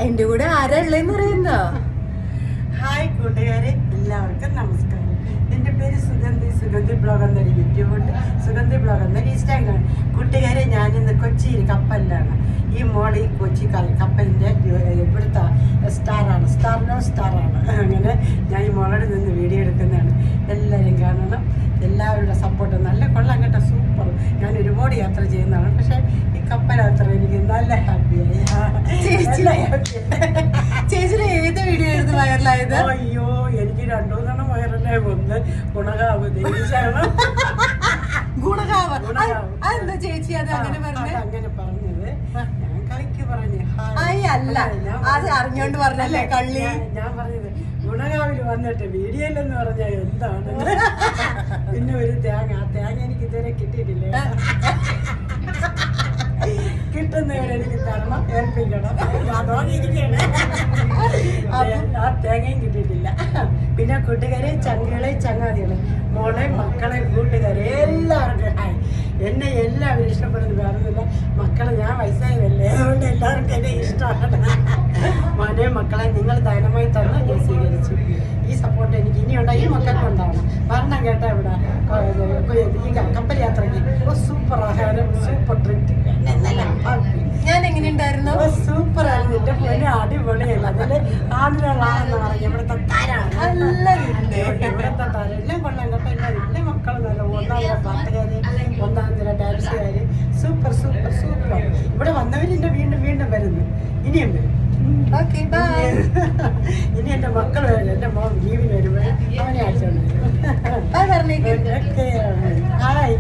എന്റെ കൂടെ ആരാ ഉള്ളതെന്ന് അറിയുന്നോ? ഹായ് കൂട്ടുകാരെ, എല്ലാവർക്കും നമസ്കാരം. എൻ്റെ പേര് സുഗന്ധി ബ്ലോഗ് എന്നൊരു യൂട്യൂബ് ഉണ്ട്, സുഗന്ധി ബ്ലോഗ് എന്നൊരു ഇൻസ്റ്റാഗ്രാം. കൂട്ടുകാരെ, ഞാനിന്ന് കൊച്ചിയിൽ കപ്പലിലാണ്. ഈ മോൾ ഈ കൊച്ചി കപ്പലിൻ്റെ ഇവിടുത്തെ സ്റ്റാറാണ്. അങ്ങനെ ഞാൻ ഈ മോളോട് നിന്ന് വീഡിയോ എടുക്കുന്നതാണ്. എല്ലാവരും കാണണം. എല്ലാവരുടെ സപ്പോർട്ട് നല്ല കൊള്ളാം കേട്ടോ, സൂപ്പർ. ഞാൻ ഒരുപാട് യാത്ര ചെയ്യുന്നതാണ്, പക്ഷേ ഈ കപ്പൽ എനിക്ക് നല്ല ഹാപ്പിയായി. ചേച്ചിയുടെ ഏത് വീഡിയോ ആയിരുന്നു വൈറലായത്? അയ്യോ, എനിക്ക് 2-3 വൈറലായി. ഒന്ന് ഗുണകാവ് ദേവീശാണ്. ഗുണകാവ് അതെന്താ ചേച്ചി അത് അങ്ങനെ പറഞ്ഞത്? അങ്ങനെ പറഞ്ഞത് ഞാൻ കളിക്ക് പറഞ്ഞു. അല്ല, അത് അറിഞ്ഞോണ്ട് പറഞ്ഞല്ലേ കള്ളി. ഞാൻ പറഞ്ഞത് ഗുണകാവിൽ വന്നിട്ട് വീഡിയോയിലെന്ന് പറഞ്ഞാൽ എന്താണ്. പിന്നെ ഒരു തേങ്ങ, ആ തേങ്ങ എനിക്ക് ഇതുവരെ കിട്ടിയിട്ടില്ല. കിട്ടുന്നവരെനിക്ക് തരണം, ഏൽപ്പിക്കണം. ആ തേങ്ങയും കിട്ടിയിട്ടില്ല. പിന്നെ കൂട്ടുകാരെ, ചങ്കുകളെ, ചങ്ങാതികളെ, മോളെ, മക്കളെ, കൂട്ടുകാരെ എല്ലാവർക്കും ഹായ്. എന്നെ എല്ലാവരും ഇഷ്ടപ്പെടുന്നത് വേറൊന്നുമില്ല. മക്കളെ, ഞാൻ വയസ്സായതല്ലേ, അതുകൊണ്ട് എല്ലാവർക്കും എന്നെ ഇഷ്ടമാണ്. മോനെ, മക്കളെ, നിങ്ങൾ ദാനമായി തന്ന് ഞാൻ സ്വീകരിച്ചു. ഈ സപ്പോർട്ട് എനിക്ക് ഇനിയുണ്ട്, ഈ മക്കൾക്ക് ഉണ്ടാവണം. വരണം കേട്ടോ. ഇവിടെ ഈ കപ്പൽ യാത്രയ്ക്ക് സൂപ്പർ ആഹാരം, സൂപ്പർ ട്രിപ്പ്. ഞാൻ എങ്ങനെയുണ്ടായിരുന്നു? സൂപ്പർ ആയിരുന്നു. എന്റെ പൊന്നെ അടിപൊളിയല്ല. അതില് ആന്ധ്രകളാണെന്ന് പറഞ്ഞു. ഇവിടുത്തെ താരാണ്, ഇവിടുത്തെ താരം എല്ലാം കൊള്ളാം കേട്ടോ. എല്ലാ മക്കളും നല്ല ഒന്നാന്തര പാട്ടുകാര്, ഒന്നാന്തര ഡാൻസുകാര്. Super super super. ഇവിടെ വന്നവരെന്റെ വീണ്ടും വരുന്നു, ഇനിയും വരും. ഇനി എന്റെ മക്കൾ വരും. എന്റെ മോൻ ലീവിന് വരുമ്പോൾ അവനെ അയച്ചോണ്ട് വരും. ഹായ്.